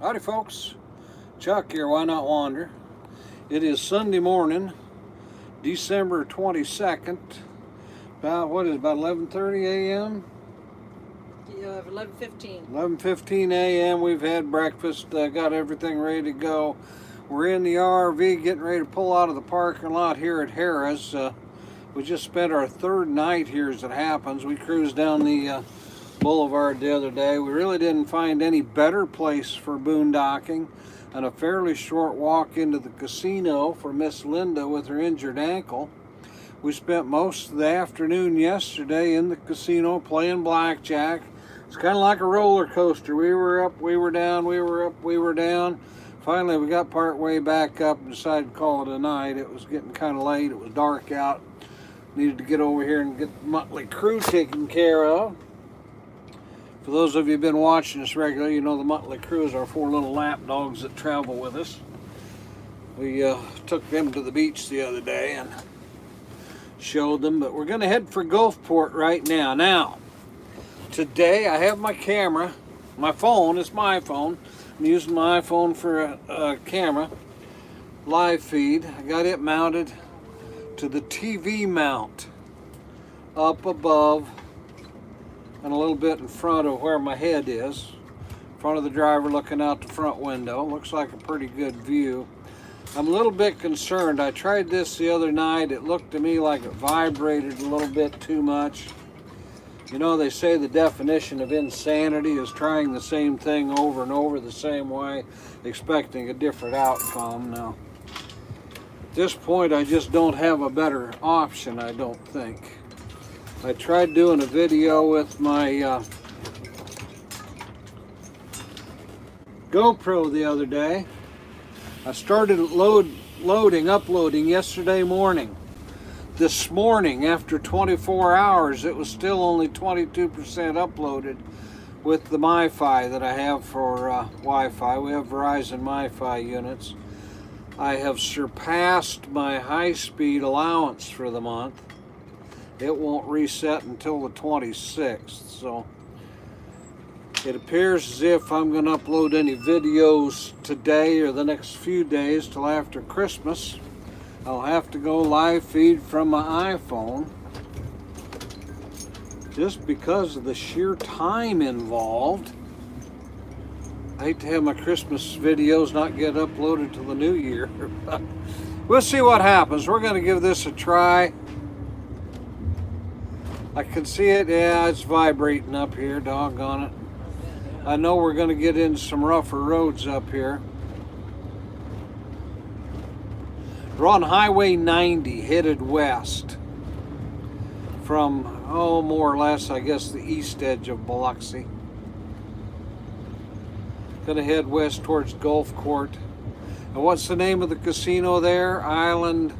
Howdy folks, Chuck here, Wynot Wander. It is Sunday morning, December 22nd, about 11:30 a.m.? Yeah, 11:15. 11:15 a.m. We've had breakfast, got everything ready to go. We're in the RV getting ready to pull out of the parking lot here at Harris. We just spent our third night here as it happens. We cruised down the boulevard the other day. We really didn't find any better place for boondocking, and a fairly short walk into the casino for Miss Linda with her injured ankle. We spent most of the afternoon yesterday in the casino playing blackjack. It's kind of like a roller coaster. We were up, we were down, we were up, we were down. Finally, we got part way back up and decided to call it a night. It was getting kind of late. It was dark out. Needed to get over here and get the Mutley crew taken care of. For those of you who've been watching us regularly, you know the Mutley crew is our 4 little lap dogs that travel with us. We took them to the beach the other day and showed them, but we're going to head for Gulfport right now. Now, today I have my camera, my phone, it's my phone. I'm using my iPhone for a camera, live feed. I got it mounted to the TV mount up above and a little bit in front of where my head is. In front of the driver looking out the front window. Looks like a pretty good view. I'm a little bit concerned. I tried this the other night. It looked to me like it vibrated a little bit too much. You know, they say the definition of insanity is trying the same thing over and over the same way, expecting a different outcome. Now, at this point, I just don't have a better option, I don't think. I tried doing a video with my GoPro the other day. I started uploading yesterday morning. This morning, after 24 hours, it was still only 22% uploaded with the MiFi that I have for Wi-Fi. We have Verizon MiFi units. I have surpassed my high-speed allowance for the month. It won't reset until the 26th, so it appears as if I'm going to upload any videos today or the next few days till after Christmas. I'll have to go live feed from my iPhone just because of the sheer time involved. I hate to have my Christmas videos not get uploaded till the new year. We'll see what happens. We're going to give this a try. I can see it, yeah, it's vibrating up here, doggone it. I know we're going to get into some rougher roads up here. We're on Highway 90 headed west from, more or less, I guess, the east edge of Biloxi. Going to head west towards Gulfport. And what's the name of the casino there? Island.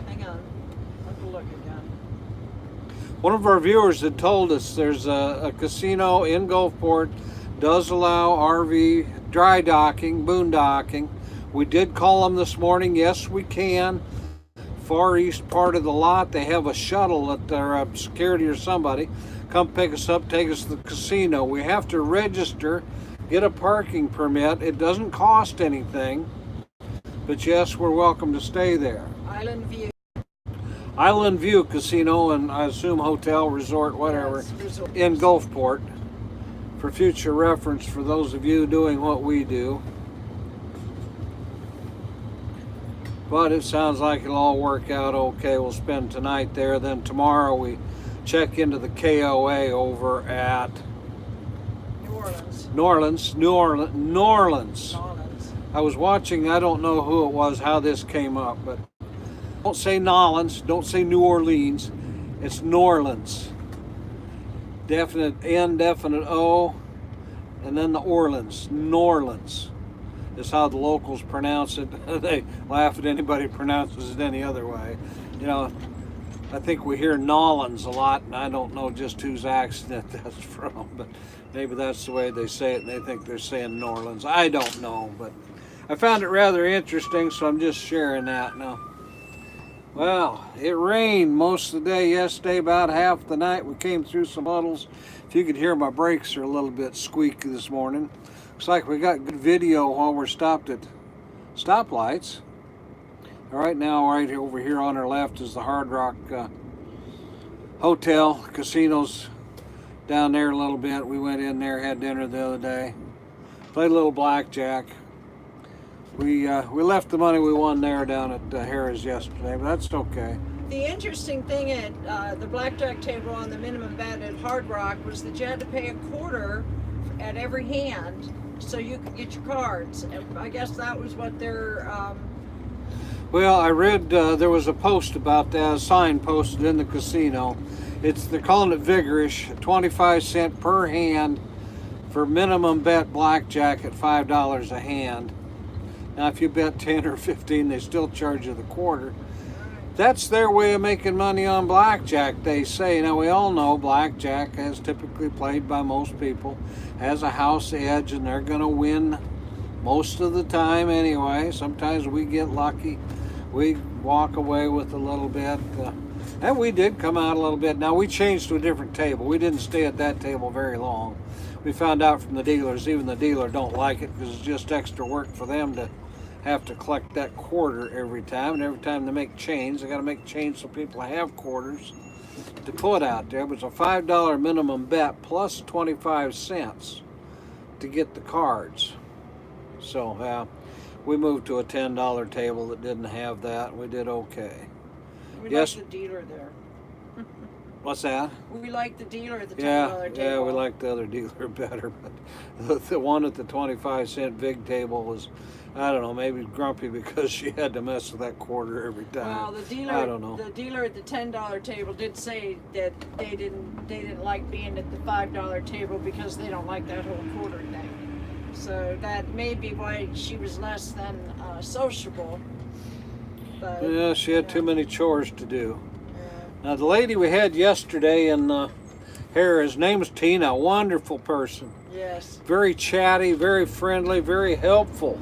Hang on. Have to look again. One of our viewers had told us there's a casino in Gulfport, does allow RV dry docking, boondocking. We did call them this morning. Yes, we can. Far east part of the lot, they have a shuttle that their security or somebody come pick us up, take us to the casino. We have to register, get a parking permit. It doesn't cost anything, but yes, we're welcome to stay there. Island View Casino, and I assume hotel, resort, whatever, Yes, resort. in Gulfport, for future reference for those of you doing what we do. But it sounds like it'll all work out okay. We'll spend tonight there. Then tomorrow we check into the KOA over at New Orleans. I was watching, I don't know who it was, how this came up, but don't say Nolans, don't say New Orleans, it's Norlands. Definite N, definite O, and then the Orleans, Norlands is how the locals pronounce it. They laugh at anybody who pronounces it any other way. You know, I think we hear Nolans a lot, and I don't know just whose accent that's from, but maybe that's the way they say it, and they think they're saying Norlands. I don't know, but I found it rather interesting, so I'm just sharing that now. Well, it rained most of the day yesterday, about half the night. We came through some puddles. If you could hear, my brakes are a little bit squeaky this morning. Looks like we got good video while we're stopped at stoplights. Right now, right over here on our left is the Hard Rock Hotel. Casinos down there a little bit. We went in there, had dinner the other day. Played a little blackjack. We left the money we won there down at Harrah's yesterday, but that's okay. The interesting thing at the blackjack table on the minimum bet at Hard Rock was that you had to pay a quarter at every hand so you could get your cards. And I guess that was what they're... Well, I read there was a post about that, a sign posted in the casino. They're calling it vigorish, 25 cents per hand for minimum bet blackjack at $5 a hand. Now, if you bet 10 or 15, they still charge you the quarter. That's their way of making money on blackjack, they say. Now, we all know blackjack, as typically played by most people, has a house edge, and they're going to win most of the time anyway. Sometimes we get lucky. We walk away with a little bit. And we did come out a little bit. Now, we changed to a different table. We didn't stay at that table very long. We found out from the dealers, even the dealer don't like it because it's just extra work for them to have to collect that quarter every time. And every time they make change, they got to make change so people have quarters to put out there. It was a $5 minimum bet plus 25 cents to get the cards. So we moved to a $10 table that didn't have that. We did okay. We Yes. liked the dealer there. What's that? We liked the dealer at the $10 table. Yeah, we liked the other dealer better. But the one at the 25 cent big table was, I don't know, maybe grumpy because she had to mess with that quarter every time. Well, the dealer, I don't know. The dealer at the $10 table did say that they didn't like being at the $5 table because they don't like that whole quarter thing. So that may be why she was less than sociable. But, Yeah, she had too many chores to do. Yeah. Now, the lady we had yesterday in Harrah's, name was Tina, a wonderful person. Yes. Very chatty, very friendly, very helpful.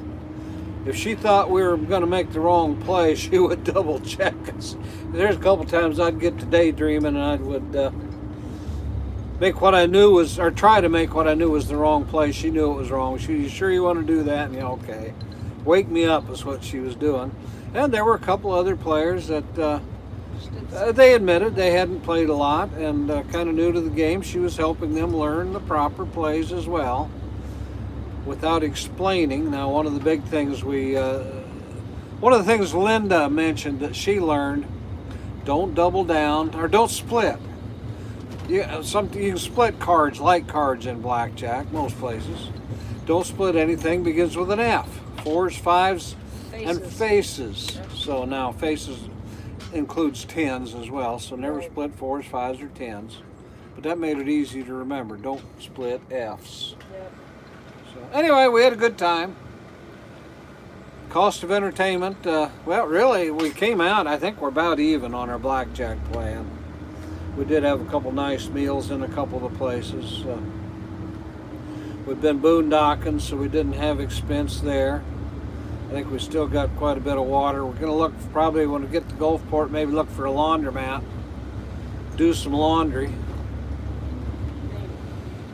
If she thought we were going to make the wrong play, she would double check us. There's a couple times I'd get to daydreaming and I would make what I knew was, or try to make what I knew was the wrong play. She knew it was wrong. She, you sure you want to do that? And yeah, okay. Wake me up is what she was doing. And there were a couple other players that they admitted they hadn't played a lot and kind of new to the game. She was helping them learn the proper plays as well without explaining. Now, one of the big things one of the things Linda mentioned that she learned, don't double down or don't split. You can split cards, like cards in blackjack, most places. Don't split anything begins with an F. Fours, fives, and faces. So now faces includes tens as well. So never split fours, fives, or tens. But that made it easy to remember. Don't split Fs. Yep. So anyway, we had a good time. Cost of entertainment, well, really, we came out, I think we're about even on our blackjack plan. We did have a couple nice meals in a couple of the places. We've been boondocking, so we didn't have expense there. I think we still got quite a bit of water. We're going to look, probably when we get to Gulfport, maybe look for a laundromat, do some laundry.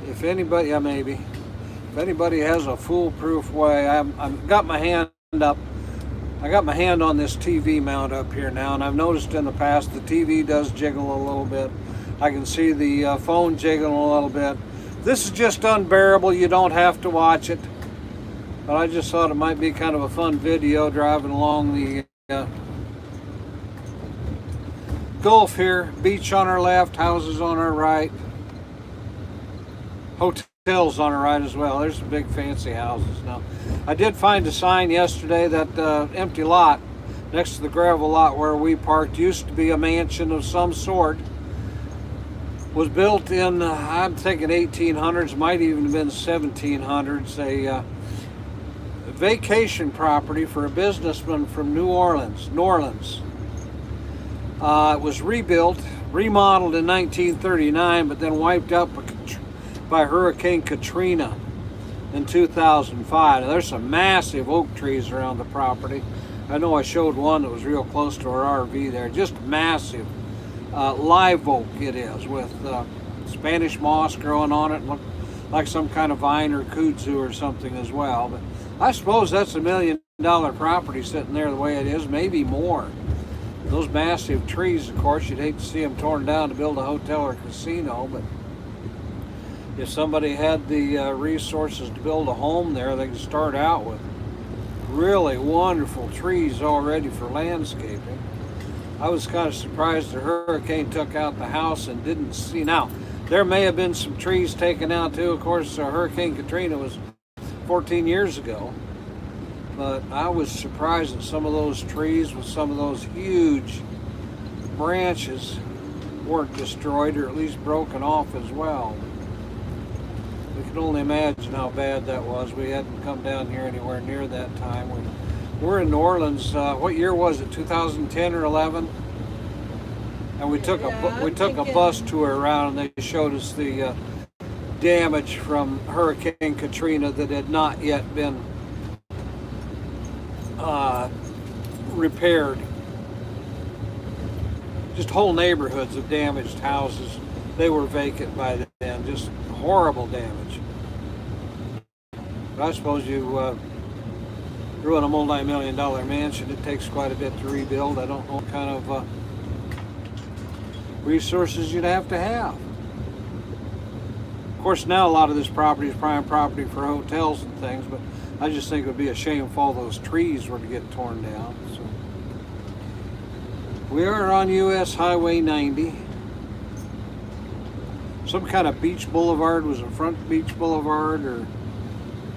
If anybody, yeah, maybe. If anybody has a foolproof way, I've got my hand up. I got my hand on this TV mount up here now, and I've noticed in the past the TV does jiggle a little bit. I can see the phone jiggling a little bit. This is just unbearable. You don't have to watch it. But I just thought it might be kind of a fun video driving along the Gulf here. Beach on our left, houses on our right. Hotels on our right as well. There's some big fancy houses now. I did find a sign yesterday that empty lot next to the gravel lot where we parked used to be a mansion of some sort. Was built in, I'm thinking 1800s, might even have been 1700s. A vacation property for a businessman from New Orleans. It was rebuilt, remodeled in 1939, but then wiped out by Hurricane Katrina in 2005. Now, there's some massive oak trees around the property. I know I showed one that was real close to our RV there, just massive. Live oak it is, with Spanish moss growing on it, and look like some kind of vine or kudzu or something as well. But I suppose that's $1 million property sitting there the way it is, maybe more. Those massive trees, of course, you'd hate to see them torn down to build a hotel or casino, but if somebody had the resources to build a home there, they could start out with really wonderful trees already for landscaping. I was kind of surprised the hurricane took out the house and didn't see. Now, there may have been some trees taken out too. Of course, Hurricane Katrina was 14 years ago. But I was surprised that some of those trees with some of those huge branches weren't destroyed, or at least broken off as well. We can only imagine how bad that was. We hadn't come down here anywhere near that time. We're in New Orleans. What year was it? 2010 or 11? And we took a bus tour around, and they showed us the damage from Hurricane Katrina that had not yet been repaired. Just whole neighborhoods of damaged houses. They were vacant by then. Just horrible damage. But I suppose you ruin a multi-million-dollar mansion, it takes quite a bit to rebuild. I don't know what kind of resources you'd have to have. Of course, now a lot of this property is prime property for hotels and things, but I just think it would be a shame if all those trees were to get torn down. So we are on US Highway 90. Some kind of beach boulevard. Was it Front Beach Boulevard or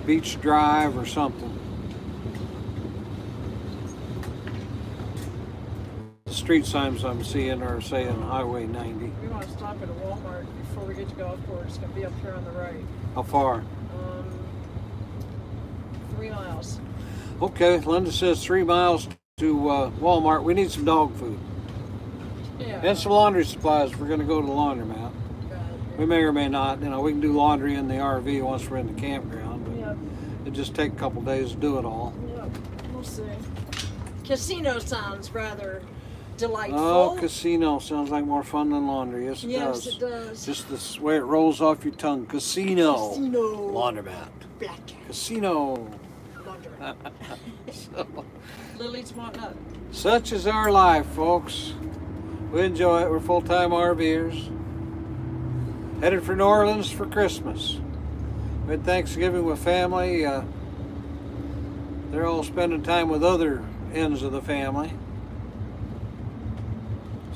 Beach Drive or something? The street signs I'm seeing are saying Highway 90. We want to stop at a Walmart before we get to Gulfport. It's going to be up here on the right. How far? 3 miles. Okay, Linda says 3 miles to Walmart. We need some dog food. Yeah. And some laundry supplies if we're going to go to the laundromat. We may or may not. You know, we can do laundry in the RV once we're in the campground. But Yep. it'd just take a couple days to do it all. Yep. We'll see. Casino sounds rather delightful. Oh, casino sounds like more fun than laundry. Yes, it Yes, does. it does. Just the way it rolls off your tongue. Casino. Casino. Laundromat. Blackjack. Casino. Laundry. So, Lily's wanting up. such is our life, folks. We enjoy it. We're full-time RVers. Headed for New Orleans for Christmas. We had Thanksgiving with family. They're all spending time with other ends of the family.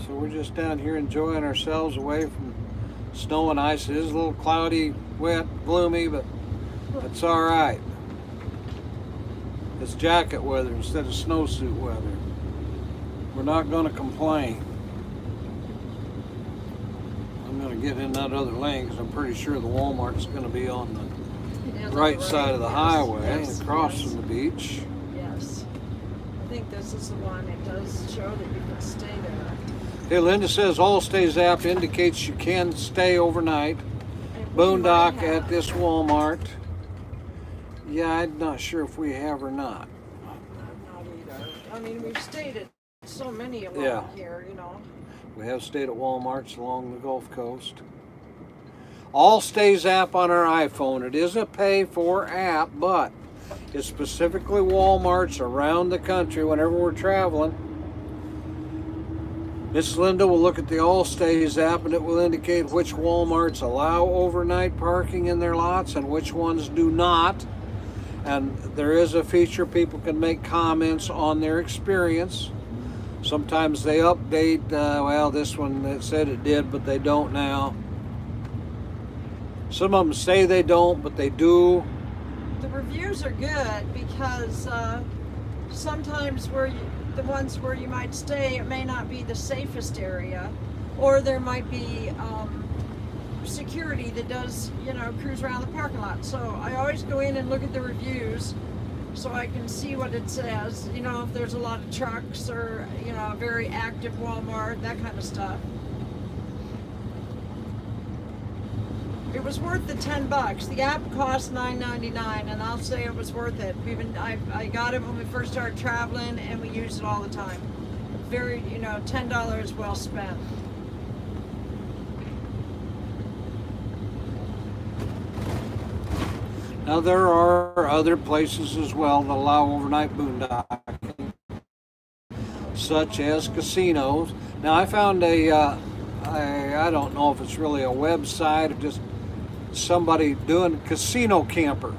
So we're just down here enjoying ourselves away from snow and ice. It is a little cloudy, wet, gloomy, but it's all right. It's jacket weather instead of snowsuit weather. We're not going to complain. I'm going to get in that other lane because I'm pretty sure the Walmart's going to be on the right side of the highway, across from the beach. Yes. I think this is the one. It does show that you can stay there. Hey, Linda says All Stays app indicates you can stay overnight. And we Boondock might have. at this Walmart. Yeah, I'm not sure if we have or not. I'm not either. I mean, we've stayed at so many along Yeah. here, you know. We have stayed at Walmarts along the Gulf Coast. All Stays app on our iPhone. It is a pay-for app, but it's specifically Walmarts around the country whenever we're traveling. Miss Linda will look at the All Stays app and it will indicate which Walmarts allow overnight parking in their lots and which ones do not. And there is a feature people can make comments on their experience. Sometimes they update, well, this one it said it did, but they don't now. Some of them say they don't, but they do. The reviews are good because sometimes the ones where you might stay, it may not be the safest area, or there might be security that does, cruise around the parking lot. So I always go in and look at the reviews so I can see what it says, if there's a lot of trucks or, a very active Walmart, that kind of stuff. It was worth the $10. The app cost $9.99, and I'll say it was worth it. I got it when we first started traveling, and we use it all the time. Very, $10 well spent. Now there are other places as well that allow overnight boondocking, such as casinos. Now I found I don't know if it's really a website or just somebody doing casino camper.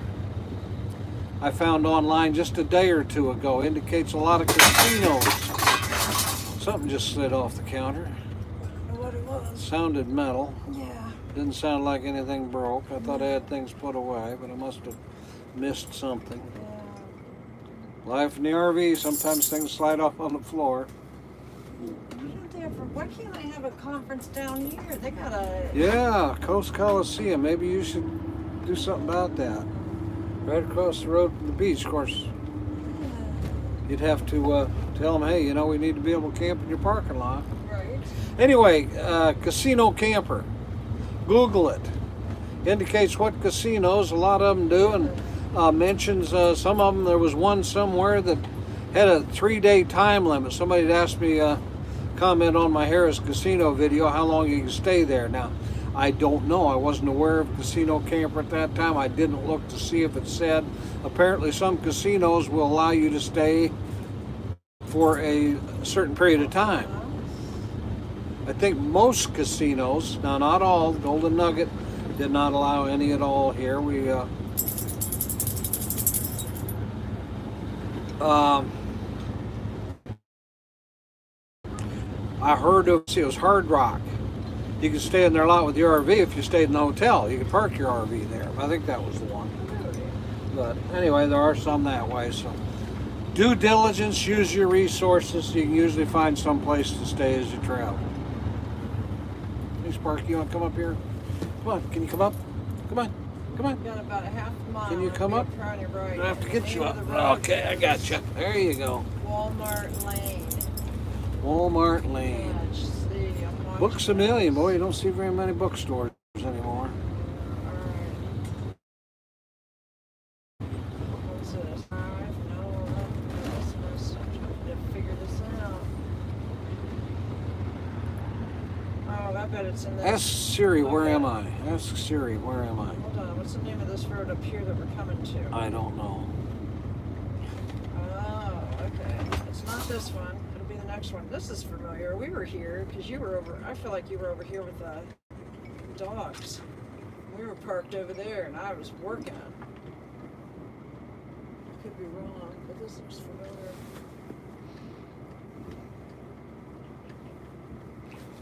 I found online just a day or two ago. Indicates a lot of casinos. Something just slid off the counter. I don't know what it was. Sounded metal. Yeah. Didn't sound like anything broke. I thought I had things put away, but I must have missed something. Yeah. Life in the RV, sometimes things slide off on the floor. Why can't I have a conference down here? They got a... Yeah, Coast Coliseum. Maybe you should do something about that. Right across the road from the beach, of course. You'd have to tell them, hey, we need to be able to camp in your parking lot. Right. Anyway, casino camper. Google it. Indicates what casinos a lot of them do, and mentions some of them. There was one somewhere that had a 3-day time limit. Somebody had asked me comment on my Harris Casino video how long you can stay there. Now, I don't know. I wasn't aware of casino camper at that time. I didn't look to see if it said. Apparently some casinos will allow you to stay for a certain period of time. I think most casinos, now not all, Golden Nugget did not allow any at all here. We I heard it was Hard Rock. You could stay in their lot with your RV if you stayed in the hotel. You could park your RV there. I think that was the one. But anyway, there are some that way. So due diligence, use your resources. You can usually find some place to stay as you travel. Hey Sparky, you want to come up here? Come on, can you come up? Come on, come on. Got about a half mile. Can you come up? Right. I have to get you up. Okay, I got you. There you go. Walmart Lane. Walmart Lane. Yeah, see, I'm watching Books a million. Boy, you don't see very many bookstores anymore. What's this? I know this. I'm trying to figure this out. Oh, I bet it's in this. Ask Siri, where am I? Ask Siri, where am I? Hold on, what's the name of this road up here that we're coming to? I don't know. Oh, okay. It's not this one. It'll be the next one. This is familiar. We were here because you were over. I feel like you were over here with the dogs. We were parked over there, and I was working. Could be wrong, but this looks familiar.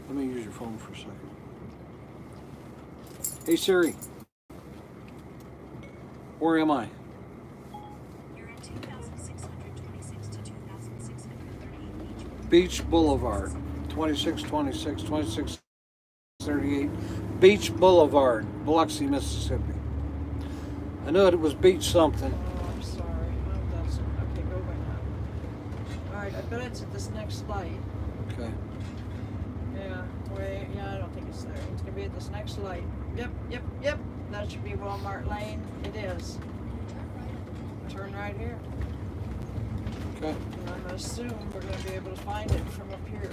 Let me use your phone for a second. Hey Siri, where am I? You're at 2,626 to 2,638 Beach Boulevard, 2626, 2638, Beach Boulevard, Biloxi, Mississippi. I knew it was beach something. Oh, I'm sorry. Oh, that's okay. Go by now. All right, I bet it's at this next light. Okay. Yeah, wait, yeah, I don't think it's there. It's gonna be at this next light. Yep. That should be Walmart Lane. It is. Turn right here. Okay. And I'm gonna assume we're gonna be able to find it from up here.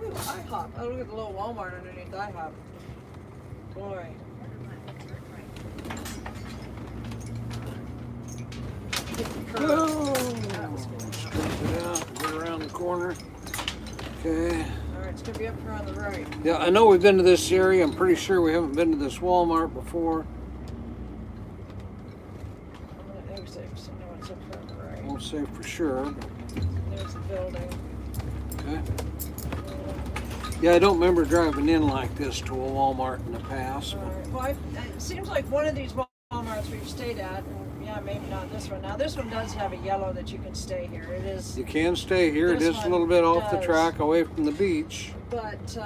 Ooh, IHOP. Oh, look at the little Walmart underneath IHOP. Boy. Oh, That was good. straighten it out, get around the corner. Okay. Alright, it's gonna be up here on the right. Yeah, I know we've been to this area. I'm pretty sure we haven't been to this Walmart before. I'm gonna exit because I know it's up here on the right. Won't say for sure. There's the building. Okay. Yeah, I don't remember driving in like this to a Walmart in the past. Alright, well, it seems like one of these Walmarts we've stayed at, and yeah, maybe not this one. Now, this one does have a yellow that you can stay here. It is, You can stay here. It This is a little bit off the does. track, away from the beach. but it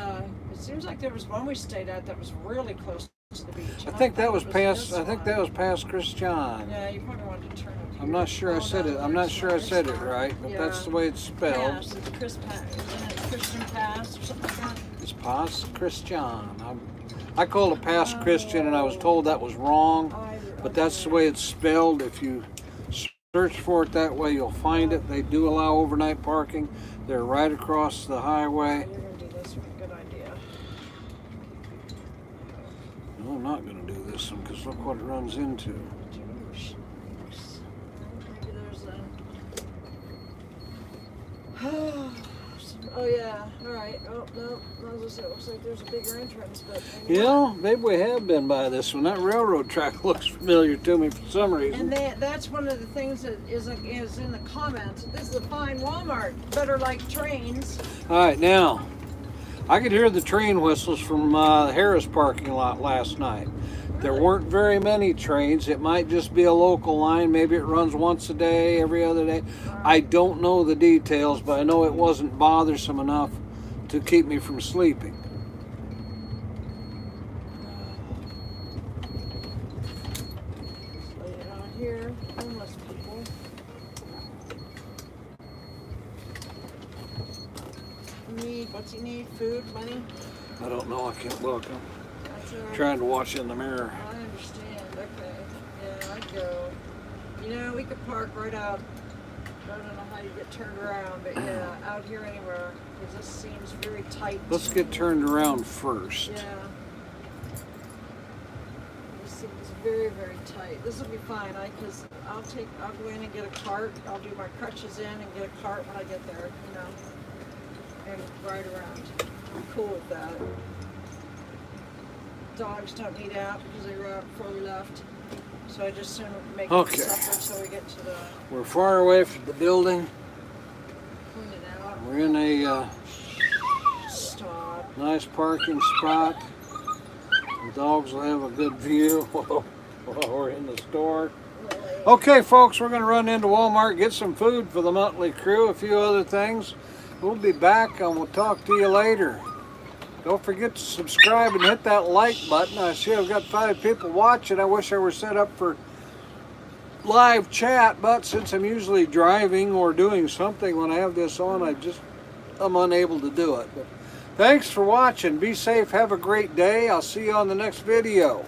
seems like there was one we stayed at that was really close to the beach. I and think thought that it was past. this I think one. that was past Christian. Yeah, you probably wanted to turn it. I'm not sure I said it. I'm not sure I said it right, but that's the way it's spelled. Pass, it's Chris Pass. Isn't it Christian Pass or something like that? It's past Christian. I called it Past Christian, and I was told that was wrong, but that's the way it's spelled. If you search for it that way, you'll find it. They do allow overnight parking. They're right across the highway. You're gonna do this one. Good idea. No, I'm not going to do this one because look what it runs into. Maybe there's a. Oh yeah. All right. Oh no. It looks like there's a bigger entrance, but. Maybe You not. know, maybe we have been by this one. That railroad track looks familiar to me for some reason. And that's one of the things that is in the comments. This is a fine Walmart. Better like trains. All right, now, I could hear the train whistles from the Harris parking lot last night. There Really? weren't very many trains. It might just be a local line. Maybe it runs once a day, every other day. I don't know the details, but I know it wasn't bothersome enough to keep me from sleeping. Lay it out here. Homeless people. What's he need? Food, money? I don't know. I can't look. I'm That's all right. trying to watch in the mirror. I understand. Okay. Yeah, I'd go. You know, we could park right out. I don't know how you get turned around, but yeah, out here anywhere. Because this seems very tight. Let's get turned around first. Yeah. This seems very, very tight. This will be fine. Because I'll go in and get a cart. I'll do my crutches in and get a cart when I get there. You know, and ride around. I'm cool with that. Dogs don't need out because they were out before we left. So I just soon make Okay. supper so we get to the We're far away from the building. clean it out. We're in a Stop. nice parking spot. The dogs will have a good view while we're in the store. Lily. Okay, folks, we're going to run into Walmart, get some food for the Mutley crew, a few other things. We'll be back and we'll talk to you later. Don't forget to subscribe and hit that like button. I see I've got 5 people watching. I wish I were set up for live chat, but since I'm usually driving or doing something when I have this on, I'm unable to do it. But thanks for watching. Be safe. Have a great day. I'll see you on the next video.